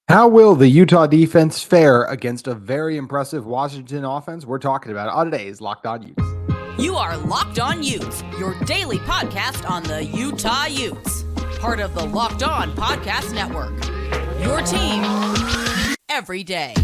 How will the Utah defense fare against a very impressive Washington offense? We're talking about it on today's Locked On Utes. You are Locked On Utes, your daily podcast on the Utah Utes. Part of the Locked On Podcast Network. Your team every day.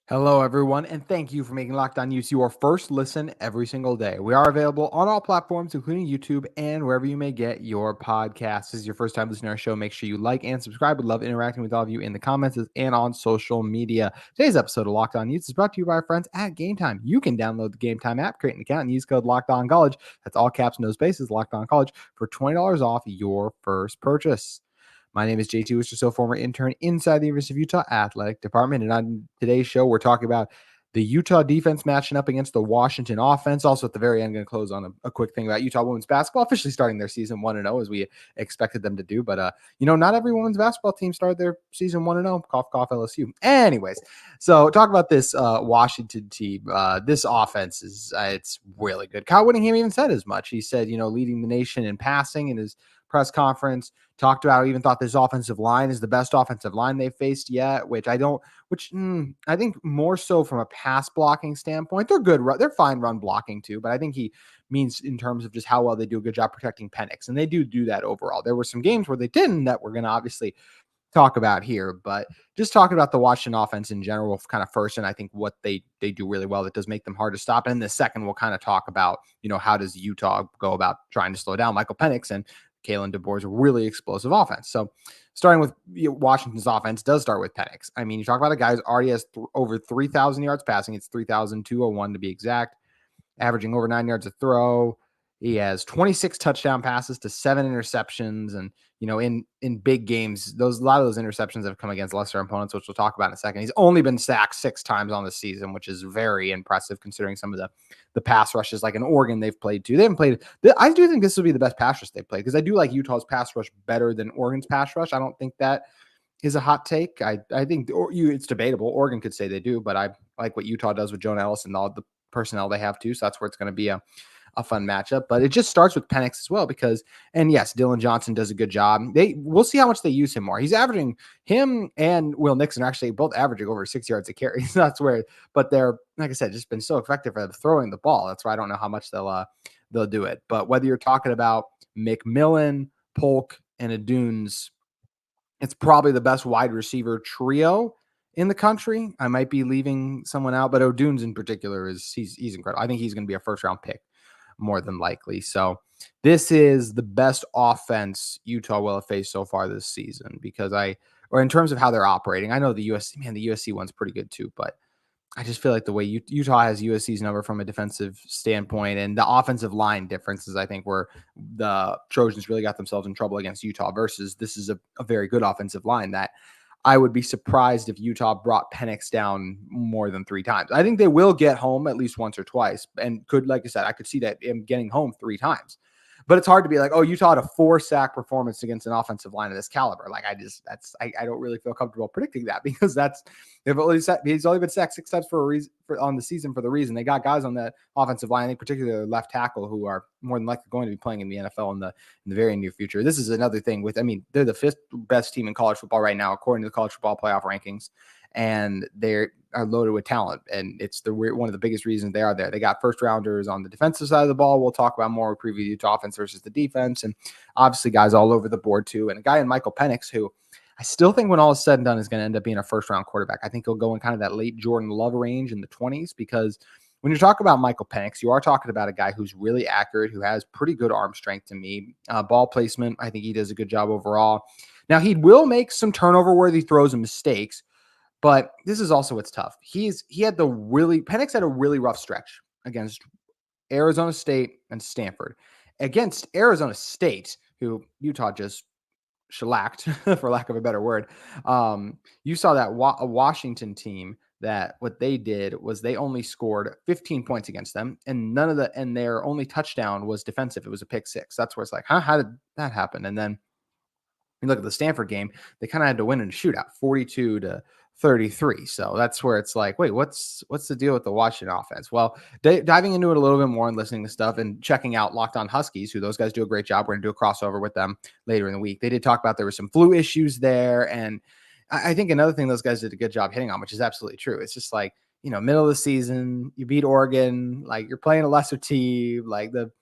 Hello, everyone, and thank you for making Locked On Utes your first listen every single day. We are available on all platforms, including YouTube and wherever you may get your podcasts. This is your first time listening to our show. Make sure you like and subscribe. We'd love interacting with all of you in the comments and on social media. Today's episode of Locked On Utes is brought to you by our friends at Gametime. You can download the Gametime app, create an account, and use code Locked On College. That's all caps, no spaces, Locked On College for $20 off your first purchase. My name is JT Wistrcill, former intern inside the University of Utah Athletic Department. And on today's show, we're talking about the Utah defense matching up against the Washington offense. Also, at the very end, I'm going to close on a quick thing about Utah women's basketball officially starting their season 1-0 as we expected them to do. But, not every women's basketball team started their season 1-0. Cough, cough, LSU. Anyways, so talk about this Washington team. This offense it's really good. Kyle Whittingham even said as much. He said, leading the nation in passing in his press conference. Talked about, even thought this offensive line is the best offensive line they've faced yet, I think more so from a pass blocking standpoint. They're good. They're fine run blocking too, but I think he means in terms of just how well they do a good job protecting Penix. And they do that overall. There were some games where they didn't that we're going to obviously talk about here, but just talking about the Washington offense in general kind of first, and I think what they do really well that does make them hard to stop. And in the second, we'll kind of talk about, how does Utah go about trying to slow down Michael Penix and Kalen DeBoer's really explosive offense. So starting with Washington's offense does start with Penix. I mean, you talk about a guy who's already has over 3,000 yards passing. It's 3,201 to be exact, averaging over 9 yards a throw. He has 26 touchdown passes to 7 interceptions. And, in big games, a lot of those interceptions have come against lesser opponents, which we'll talk about in a second. He's only been sacked 6 times on the season, which is very impressive considering some of the pass rushes like in Oregon they've played too. They haven't played. I do think this will be the best pass rush they've played because I do like Utah's pass rush better than Oregon's pass rush. I don't think that is a hot take. I think it's debatable. Oregon could say they do, but I like what Utah does with Jonah Ellis and all the personnel they have too. So that's where it's going to be a fun matchup. But it just starts with Penix as well and yes, Dylan Johnson does a good job. We'll see how much they use him more. He's averaging, him and Will Nixon are actually both averaging over 6 yards a carry. So that's where, but they're, like I said, just been so effective at throwing the ball. That's why I don't know how much they'll do it. But whether you're talking about McMillan, Polk, and Odunze, it's probably the best wide receiver trio in the country. I might be leaving someone out, but Odunze in particular he's incredible. I think he's going to be a first round pick more than likely. So this is the best offense Utah will have faced so far this season or in terms of how they're operating. I know the USC one's pretty good too, but I just feel like the way Utah has USC's number from a defensive standpoint and the offensive line differences, I think where the Trojans really got themselves in trouble against Utah versus this is a very good offensive line that I would be surprised if Utah brought Penix down more than 3 times. I think they will get home at least once or twice and like I said, I could see that him getting home 3 times. But it's hard to be like, oh, Utah had a 4-sack performance against an offensive line of this caliber. Like I don't really feel comfortable predicting that because he's only been sacked 6 times for a reason on the season for the reason they got guys on that offensive line, I think particularly left tackle, who are more than likely going to be playing in the NFL in the very near future. This is another thing they're the 5th best team in college football right now, according to the college football playoff rankings. And they are loaded with talent, and it's one of the biggest reasons they are there. They got first rounders on the defensive side of the ball. We'll talk about more preview Utah offense versus the defense, and obviously guys all over the board too. And a guy in Michael Penix, who I still think when all is said and done is going to end up being a first round quarterback. I think he'll go in kind of that late Jordan Love range in the 20s, because when you talk about Michael Penix, you are talking about a guy who's really accurate, who has pretty good arm strength to me. Ball placement, I think he does a good job overall. Now, he will make some turnover-worthy throws and mistakes, but this is also what's tough. Penix had a really rough stretch against Arizona State and Stanford. Against Arizona State, who Utah just shellacked, for lack of a better word, you saw that a Washington team that what they did was they only scored 15 points against them, and their only touchdown was defensive. It was a pick 6. That's where it's like, how did that happen? And then You look at the Stanford game, they kind of had to win in a shootout, 42-33. So that's where it's like, wait, what's the deal with the Washington offense? Well, diving into it a little bit more and listening to stuff and checking out Locked On Huskies, who those guys do a great job. We're going to do a crossover with them later in the week. They did talk about there were some flu issues there. And I think another thing those guys did a good job hitting on, which is absolutely true. It's just like, middle of the season, you beat Oregon, like you're playing a lesser team, like the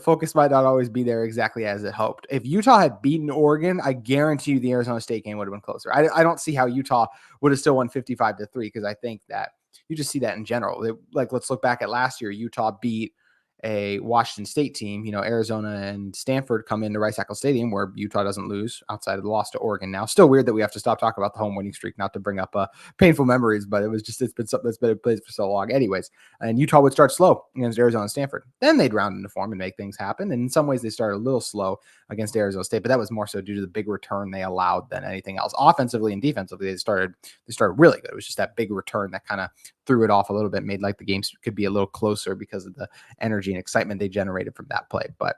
focus might not always be there exactly as it hoped. If Utah had beaten Oregon, I guarantee you the Arizona State game would have been closer. I don't see how Utah would have still won 55-3 because I think that you just see that in general. Let's look back at last year. Utah beat a Washington State team. Arizona and Stanford come into Rice-Eccles Stadium where Utah doesn't lose outside of the loss to Oregon. Now, still weird that we have to stop talking about the home winning streak, not to bring up painful memories, but it's been something that's been in place for so long. Anyways, and Utah would start slow against Arizona and Stanford. Then they'd round into form and make things happen. And in some ways, they started a little slow against Arizona State, but that was more so due to the big return they allowed than anything else. Offensively and defensively, they started really good. It was just that big return that kind of threw it off a little bit, made like the games could be a little closer because of the energy and excitement they generated from that play. But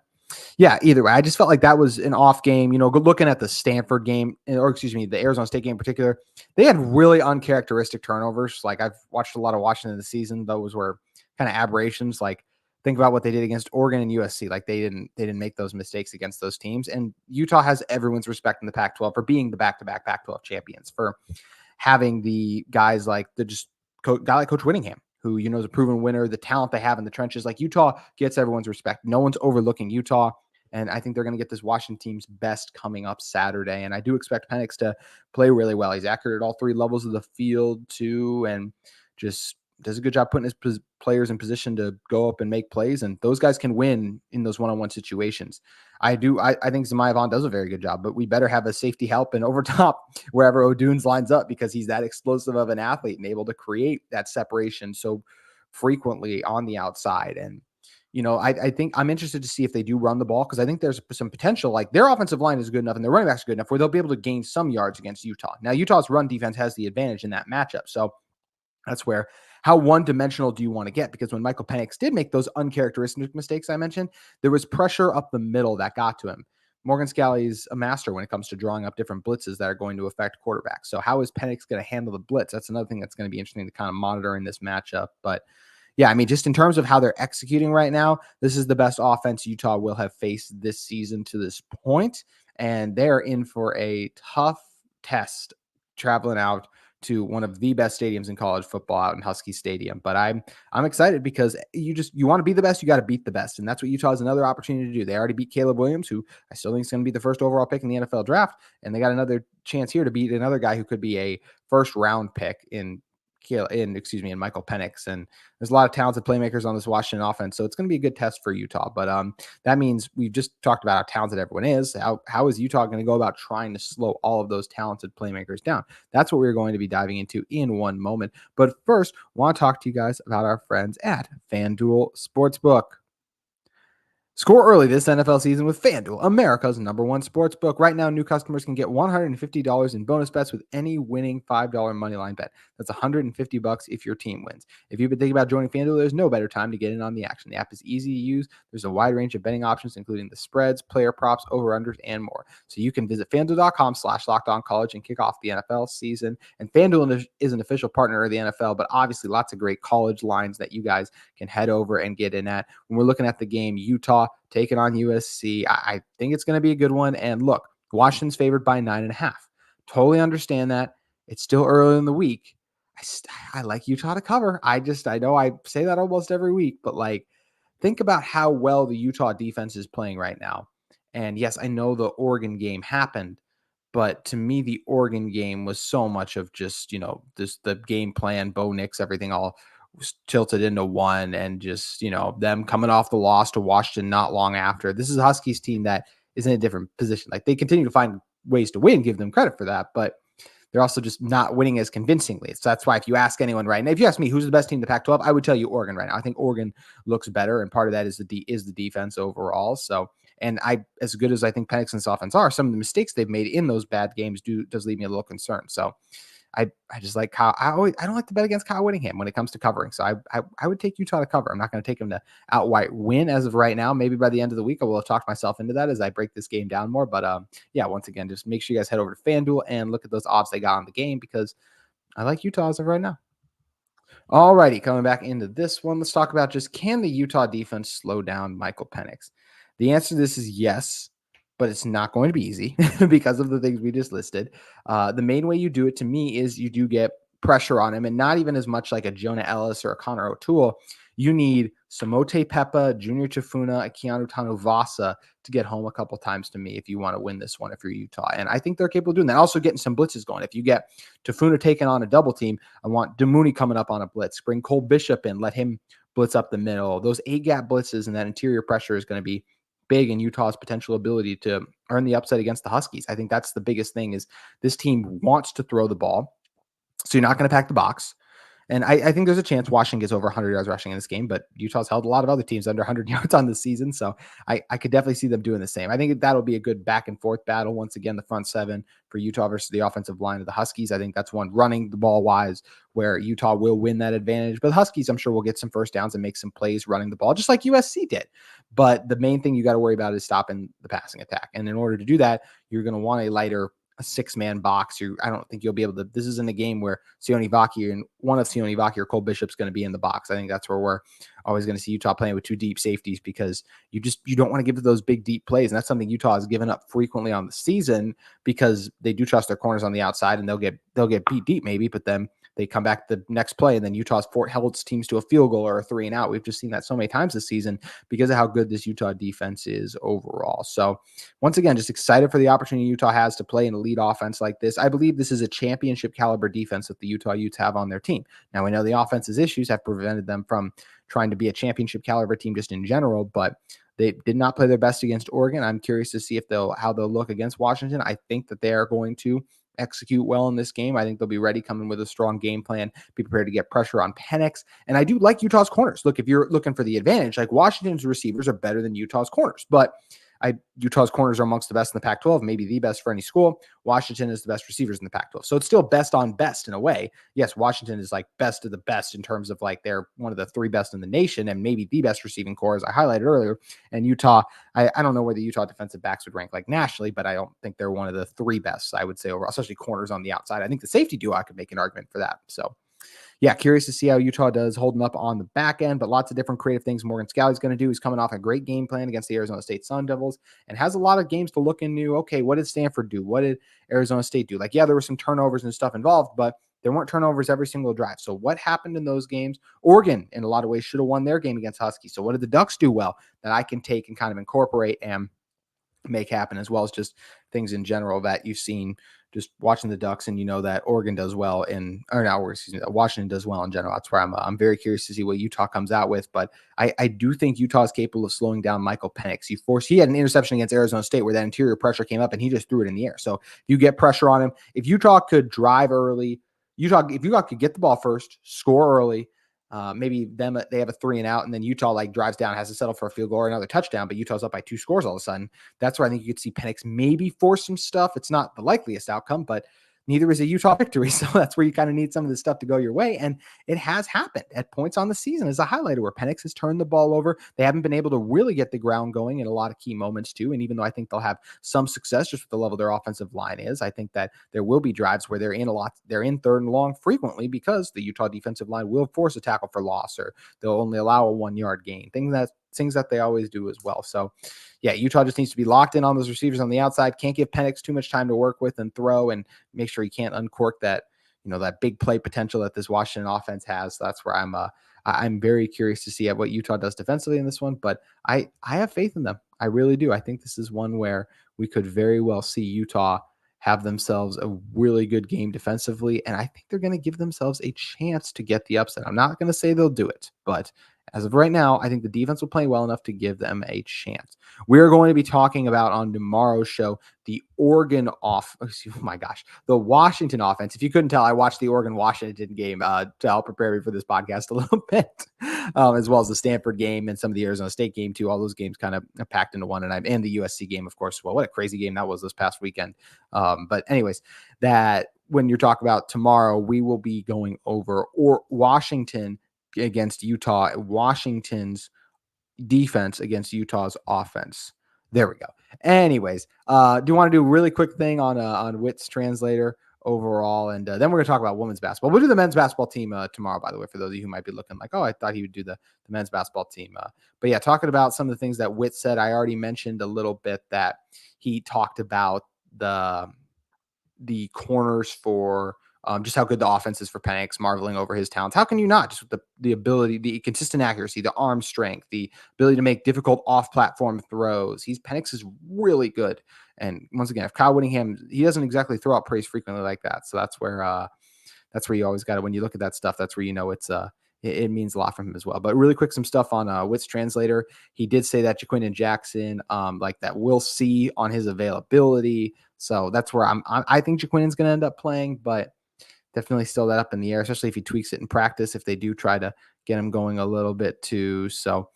yeah, either way, I just felt like that was an off game. Looking at the Stanford game, or excuse me, the Arizona State game in particular, they had really uncharacteristic turnovers. Like I've watched a lot of Washington this season. Those were kind of aberrations. Like think about what they did against Oregon and USC. Like they didn't make those mistakes against those teams. And Utah has everyone's respect in the Pac-12 for being the back-to-back Pac-12 champions, for having the guys like guy like Coach Whittingham, who, is a proven winner, the talent they have in the trenches. Like Utah gets everyone's respect. No one's overlooking Utah. And I think they're going to get this Washington team's best coming up Saturday. And I do expect Penix to play really well. He's accurate at all three levels of the field too, and just does a good job putting his players in position to go up and make plays. And those guys can win in those one-on-one situations. I think Zemaiah Vaughn does a very good job, but we better have a safety help and over top wherever Odunze lines up, because he's that explosive of an athlete and able to create that separation so frequently on the outside. And, I think I'm interested to see if they do run the ball, because I think there's some potential. Like their offensive line is good enough and their running backs are good enough where they'll be able to gain some yards against Utah. Now, Utah's run defense has the advantage in that matchup. So that's where, how one-dimensional do you want to get? Because when Michael Penix did make those uncharacteristic mistakes I mentioned, there was pressure up the middle that got to him. Morgan Scalley's a master when it comes to drawing up different blitzes that are going to affect quarterbacks. So how is Penix going to handle the blitz? That's another thing that's going to be interesting to kind of monitor in this matchup. But yeah, I mean, just in terms of how they're executing right now, this is the best offense Utah will have faced this season to this point. And they're in for a tough test traveling out to one of the best stadiums in college football out in Husky Stadium. But I'm excited because you want to be the best, you got to beat the best. And that's what Utah has another opportunity to do. They already beat Caleb Williams, who I still think is going to be the first overall pick in the NFL draft. And they got another chance here to beat another guy who could be a first round pick in Michael Penix. And there's a lot of talented playmakers on this Washington offense. So it's going to be a good test for Utah. But that means we've just talked about how talented everyone is. How is Utah going to go about trying to slow all of those talented playmakers down? That's what we're going to be diving into in one moment. But first, I want to talk to you guys about our friends at FanDuel Sportsbook. Score early this NFL season with FanDuel, America's #1 sportsbook. Right now, new customers can get $150 in bonus bets with any winning $5 moneyline bet. That's $150 if your team wins. If you've been thinking about joining FanDuel, there's no better time to get in on the action. The app is easy to use. There's a wide range of betting options, including the spreads, player props, over-unders, and more. So you can visit FanDuel.com/LockedOnCollege and kick off the NFL season. And FanDuel is an official partner of the NFL, but obviously lots of great college lines that you guys can head over and get in at. When we're looking at the game, Utah taking on USC, I think it's going to be a good one. And look, Washington's favored by 9.5. Totally understand that. It's still early in the week. I like Utah to cover. I know I say that almost every week, but like, think about how well the Utah defense is playing right now. And yes, I know the Oregon game happened, but to me, the Oregon game was so much of just, the game plan, Bo Nix, everything all was tilted into one, and just, them coming off the loss to Washington not long after. This is a Huskies team that is in a different position. Like they continue to find ways to win, give them credit for that, but they're also just not winning as convincingly. So that's why if you ask anyone right now, if you ask me who's the best team in the Pac-12, I would tell you Oregon right now. I think Oregon looks better, and part of that is the defense overall. So, and as good as I think Penix and offense are, some of the mistakes they've made in those bad games does leave me a little concerned. So I just like Kyle. I don't like to bet against Kyle Whittingham when it comes to covering. So I would take Utah to cover. I'm not going to take him to outright win as of right now. Maybe by the end of the week, I will have talked myself into that as I break this game down more. But yeah, once again, just make sure you guys head over to FanDuel and look at those odds they got on the game because I like Utah as of right now. All righty, coming back into this one, let's talk about just can the Utah defense slow down Michael Penix? The answer to this is yes, but it's not going to be easy because of the things we just listed. The main way you do it to me is you do get pressure on him, and not even as much like a Jonah Ellis or a Connor O'Toole. You need Samote Pepa, Junior Tafuna, a Keanu Tanuvasa to get home a couple times to me if you want to win this one if you're Utah. And I think they're capable of doing that. Also getting some blitzes going. If you get Tafuna taking on a double team, I want Demooney coming up on a blitz. Bring Cole Bishop in. Let him blitz up the middle. Those A-gap blitzes and that interior pressure is going to be big in Utah's potential ability to earn the upset against the Huskies. I think that's the biggest thing is this team wants to throw the ball. So you're not going to pack the box. And I think there's a chance Washington gets over 100 yards rushing in this game, but Utah's held a lot of other teams under 100 yards on the season. So I could definitely see them doing the same. I think that'll be a good back and forth battle. Once again, the front seven for Utah versus the offensive line of the Huskies. I think that's one running the ball wise where Utah will win that advantage. But the Huskies, I'm sure, will get some first downs and make some plays running the ball, just like USC did. But the main thing you got to worry about is stopping the passing attack. And in order to do that, you're going to want a six-man box. I don't think you'll be able to. This isn't a game where Sione Vaki and one of Sione Vaki or Cole Bishop's going to be in the box. I think that's where we're always going to see Utah playing with two deep safeties because you don't want to give those big deep plays, and that's something Utah has given up frequently on the season because they do trust their corners on the outside and they'll get beat deep maybe, but then they come back the next play, and then Utah's held teams to a field goal or a 3-and-out. We've just seen that so many times this season because of how good this Utah defense is overall. So once again, just excited for the opportunity Utah has to play an elite offense like this. I believe this is a championship caliber defense that the Utah Utes have on their team. Now, we know the offense's issues have prevented them from trying to be a championship caliber team just in general, but they did not play their best against Oregon. I'm curious to see how they'll look against Washington. I think that they are going to execute well in this game. I think they'll be ready, coming with a strong game plan, be prepared to get pressure on Penix. And I do like Utah's corners. Look, if you're looking for the advantage, like Washington's receivers are better than Utah's corners, but Utah's corners are amongst the best in the Pac-12, maybe the best for any school. Washington is the best receivers in the Pac-12. So it's still best on best in a way. Yes, Washington is like best of the best in terms of like they're one of the three best in the nation and maybe the best receiving core, as I highlighted earlier. And Utah, I don't know where the Utah defensive backs would rank like nationally, but I don't think they're one of the three best, I would say, overall, especially corners on the outside. I think the safety duo, I could make an argument for that. So yeah, curious to see how Utah does holding up on the back end, but lots of different creative things Morgan Scalley's going to do. He's coming off a great game plan against the Arizona State Sun Devils and has a lot of games to look into. Okay, what did Stanford do? What did Arizona State do? Like, yeah, there were some turnovers and stuff involved, but there weren't turnovers every single drive. So what happened in those games? Oregon, in a lot of ways, should have won their game against Huskies. So what did the Ducks do well that I can take and kind of incorporate and make happen, as well as just things in general that you've seen just watching the Ducks, and you know that Oregon does well Washington does well in general. That's where I'm very curious to see what Utah comes out with. But I do think Utah is capable of slowing down Michael Penix. He had an interception against Arizona State where that interior pressure came up and he just threw it in the air. So if you get pressure on him, if Utah could drive early, if Utah could get the ball first, score early, maybe they have a 3-and-out, and then Utah like drives down, has to settle for a field goal or another touchdown, but Utah's up by 2 scores all of a sudden. That's where I think you could see Penix maybe force some stuff. It's not the likeliest outcome, but neither is a Utah victory. So that's where you kind of need some of this stuff to go your way. And it has happened at points on the season as a highlighter where Penix has turned the ball over. They haven't been able to really get the ground going in a lot of key moments too. And even though I think they'll have some success just with the level their offensive line is, I think that there will be drives where they're in third and long frequently because the Utah defensive line will force a tackle for loss, or they'll only allow a 1-yard gain. Things that they always do as well. So yeah, Utah just needs to be locked in on those receivers on the outside. Can't give Penix too much time to work with and throw, and make sure he can't uncork that, that big play potential that this Washington offense has. So that's where I'm very curious to see what Utah does defensively in this one, but I have faith in them. I really do. I think this is one where we could very well see Utah have themselves a really good game defensively, and I think they're going to give themselves a chance to get the upset. I'm not going to say they'll do it, but as of right now, I think the defense will play well enough to give them a chance. We're going to be talking about on tomorrow's show the the Washington offense. If you couldn't tell, I watched the Oregon-Washington game to help prepare me for this podcast a little bit, as well as the Stanford game and some of the Arizona State game too. All those games kind of packed into one, and the USC game, of course. Well, what a crazy game that was this past weekend. But anyways, when you talk about tomorrow, we will be going over or Washington against Utah, Washington's defense against Utah's offense. There we go. Anyways, do you want to do a really quick thing on Witt's translator overall, and then we're gonna talk about women's basketball. We'll do the men's basketball team tomorrow, by the way, for those of you who might be looking like, oh, I thought he would do the men's basketball team. But yeah, talking about some of the things that Witt said, I already mentioned a little bit that he talked about the corners for just how good the offense is for Penix, marveling over his talents. How can you not? Just with the ability, the consistent accuracy, the arm strength, the ability to make difficult off-platform throws. Penix is really good. And once again, if Kyle Whittingham, he doesn't exactly throw out praise frequently like that. So that's where you always got it. When you look at that stuff, that's where you know it means a lot from him as well. But really quick, some stuff on Witt's translator. He did say that Jaquindon Jackson, like that, we'll see on his availability. So that's where I think Jaquindon's going to end up playing, but definitely still that up in the air, especially if he tweaks it in practice, if they do try to get him going a little bit too. So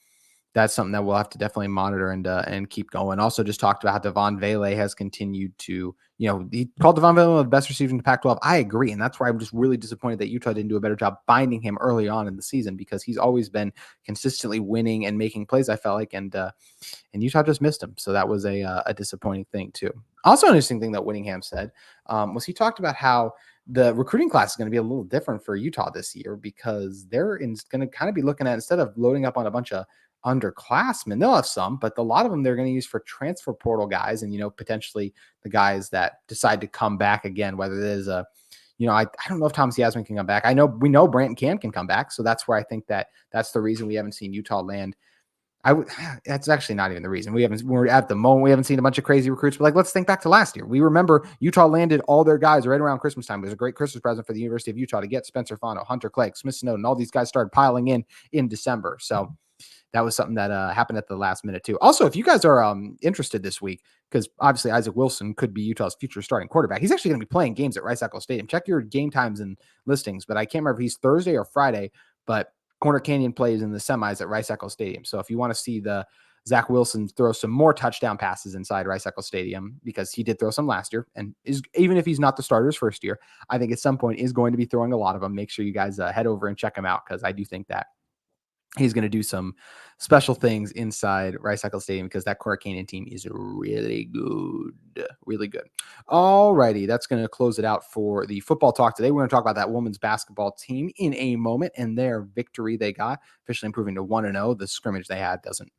that's something that we'll have to definitely monitor and keep going. Also, just talked about how Devon Vele has continued to, he called Devon Vele one of the best receivers in the Pac-12. I agree, and that's why I'm just really disappointed that Utah didn't do a better job binding him early on in the season, because he's always been consistently winning and making plays, I felt like, and Utah just missed him. So that was a disappointing thing too. Also, an interesting thing that Whittingham said was he talked about how the recruiting class is going to be a little different for Utah this year, because they're going to kind of be looking at, instead of loading up on a bunch of underclassmen, they'll have some, but a lot of them they're going to use for transfer portal guys, and potentially the guys that decide to come back again, whether it is I don't know if Thomas Yasmin can come back. We know Branton can come back, so that's where I think that's the reason we haven't seen Utah land. That's actually not even the reason. We're at the moment, we haven't seen a bunch of crazy recruits, but let's think back to last year. We remember Utah landed all their guys right around Christmas time. It was a great Christmas present for the University of Utah to get Spencer Fano, Hunter Clegg, Smith Snowden. All these guys started piling in December. So that was something that happened at the last minute too. Also, if you guys are interested this week, because obviously Isaac Wilson could be Utah's future starting quarterback. He's actually going to be playing games at Wistrcill Stadium. Check your game times and listings, but I can't remember if he's Thursday or Friday, but Corner Canyon plays in the semis at Wistrcill Stadium. So if you want to see the Zach Wilson throw some more touchdown passes inside Wistrcill Stadium, because he did throw some last year, and even if he's not the starter's first year, I think at some point is going to be throwing a lot of them. Make sure you guys head over and check him out, because I do think that he's going to do some special things inside Wistrcill Stadium, because that Corner Canyon team is really good. Really good. All righty. That's going to close it out for the football talk today. We're going to talk about that women's basketball team in a moment and their victory they got, officially improving to 1-0. The scrimmage they had doesn't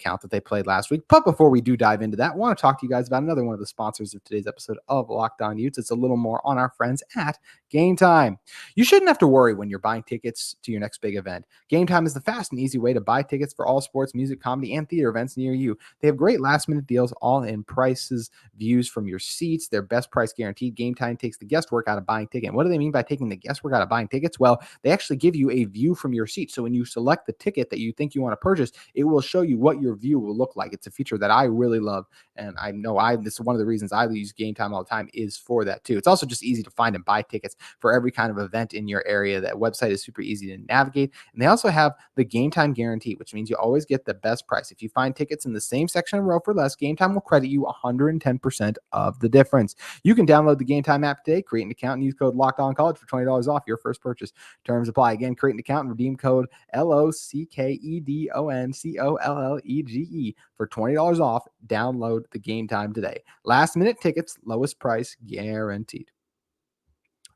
count that they played last week. But before we do dive into that, I want to talk to you guys about another one of the sponsors of today's episode of Locked On Utes. It's a little more on our friends at Gametime. You shouldn't have to worry when you're buying tickets to your next big event. Gametime is the fast and easy way to buy tickets for all sports, music, comedy, and theater events near you. They have great last-minute deals, all in prices, views from your seats. Their best price guaranteed. Gametime takes the guesswork out of buying tickets. What do they mean by taking the guesswork out of buying tickets? Well, they actually give you a view from your seat. So when you select the ticket that you think you want to purchase, it will show you what your view will look like. It's a feature that I really love, and I know this is one of the reasons I use Gametime all the time, is for that too. It's also just easy to find and buy tickets for every kind of event in your area. That website is super easy to navigate, and they also have the Gametime guarantee, which means you always get the best price. If you find tickets in the same section of row for less, Gametime will credit you 110% of the difference. You can download the Gametime app today, create an account, and use code LOCKEDONCollege for $20 off your first purchase. Terms apply. Again, create an account and redeem code LOCKEDONCOLLEGE for $20 off. Download the Gametime today. Last minute tickets, lowest price guaranteed.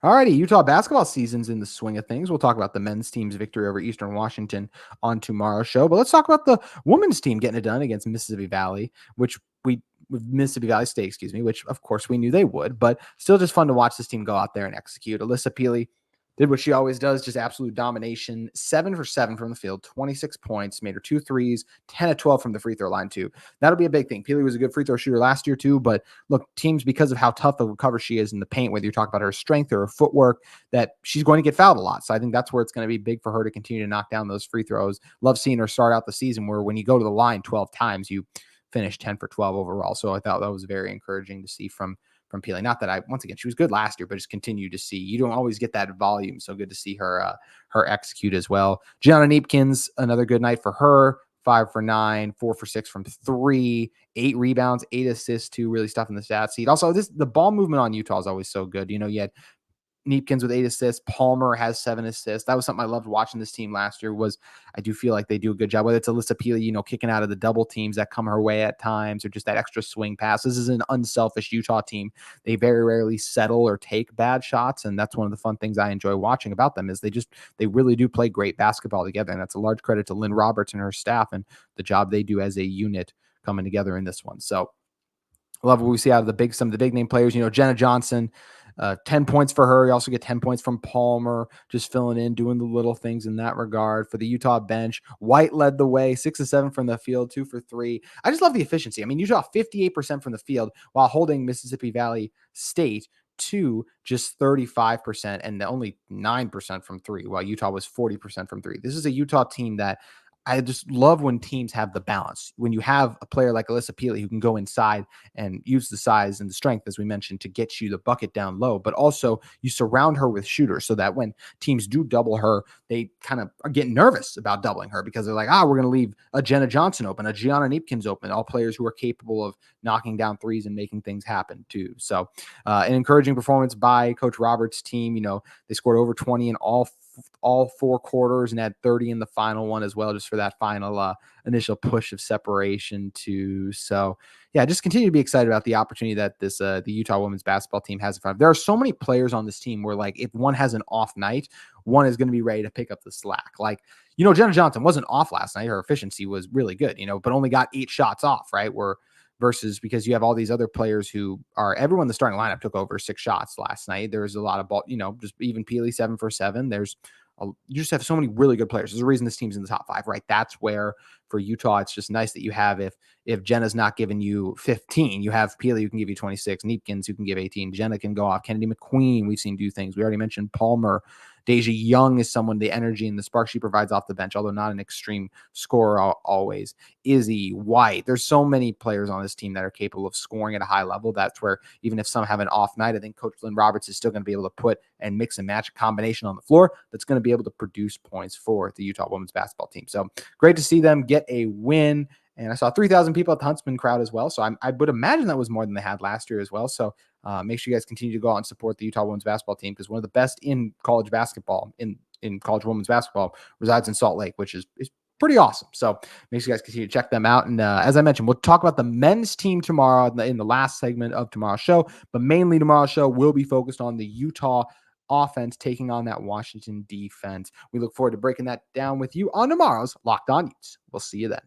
Alrighty, Utah basketball season's in the swing of things. We'll talk about the men's team's victory over Eastern Washington on tomorrow's show, but let's talk about the women's team getting it done against Mississippi Valley, Mississippi Valley State, which of course we knew they would, but still just fun to watch this team go out there and execute. Alyssa Peely did what she always does, just absolute domination. 7 for 7 from the field, 26 points, made her 2 threes, 10 of 12 from the free throw line too. That'll be a big thing. Peely was a good free throw shooter last year too, but look, teams, because of how tough of a cover she is in the paint, whether you're talking about her strength or her footwork, that she's going to get fouled a lot. So I think that's where it's going to be big for her to continue to knock down those free throws. Love seeing her start out the season where when you go to the line 12 times, you finish 10 for 12 overall. So I thought that was very encouraging to see from Peely. Not that once again, she was good last year, but just continue to see. You don't always get that volume. So good to see her execute as well. Gianna Neepkins, another good night for her. 5 for 9, 4 for 6 from 3, 8 rebounds, 8 assists too, really stuff in the stat sheet. Also, the ball movement on Utah is always so good. You had Neepkins with 8 assists. Palmer has 7 assists. That was something I loved watching this team last year. Was I do feel like they do a good job, whether it's Alyssa Peely, kicking out of the double teams that come her way at times, or just that extra swing pass. This is an unselfish Utah team. They very rarely settle or take bad shots, and that's one of the fun things I enjoy watching about them is they really do play great basketball together, and that's a large credit to Lynne Roberts and her staff and the job they do as a unit coming together in this one. So I love what we see out of some of the big name players. Jenna Johnson, 10 points for her. You also get 10 points from Palmer, just filling in, doing the little things in that regard. For the Utah bench, White led the way, 6 of 7 from the field, 2 for 3. I just love the efficiency. I mean, Utah 58% from the field while holding Mississippi Valley State to just 35% and only 9% from 3, while Utah was 40% from 3. This is a Utah team that I just love when teams have the balance. When you have a player like Alyssa Peely who can go inside and use the size and the strength, as we mentioned, to get you the bucket down low, but also you surround her with shooters so that when teams do double her, they kind of are getting nervous about doubling her because they're like, we're going to leave a Jenna Johnson open, a Gianna Neepkins open, all players who are capable of knocking down threes and making things happen too. So an encouraging performance by Coach Roberts' team. They scored over 20 in all 4 quarters and had 30 in the final one as well, just for that final initial push of separation too. So yeah, just continue to be excited about the opportunity that the Utah women's basketball team has in front of. There are so many players on this team where, like, if one has an off night, one is going to be ready to pick up the slack. Like, Jenna Johnson wasn't off last night. Her efficiency was really good, but only got 8 shots off, right? Versus because you have all these other players who are everyone in the starting lineup took over 6 shots last night. There was a lot of ball, just even Peely 7 for 7. You just have so many really good players. There's a reason this team's in the top 5, right? That's where for Utah, it's just nice that you have, if Jenna's not giving you 15, you have Peely who can give you 26, Neepkins who can give 18, Jenna can go off, Kennedy McQueen, we've seen do things. We already mentioned Palmer. Deja Young is someone, the energy and the spark she provides off the bench, although not an extreme scorer always. Izzy, White. There's so many players on this team that are capable of scoring at a high level. That's where even if some have an off night, I think Coach Lynne Roberts is still going to be able to put and mix and match a combination on the floor that's going to be able to produce points for the Utah women's basketball team. So great to see them get a win. And I saw 3,000 people at the Huntsman crowd as well. So I would imagine that was more than they had last year as well. So make sure you guys continue to go out and support the Utah women's basketball team, because one of the best in college basketball, in college women's basketball, resides in Salt Lake, which is pretty awesome. So make sure you guys continue to check them out. And as I mentioned, we'll talk about the men's team tomorrow in the last segment of tomorrow's show. But mainly tomorrow's show will be focused on the Utah offense taking on that Washington defense. We look forward to breaking that down with you on tomorrow's Locked On Utes. We'll see you then.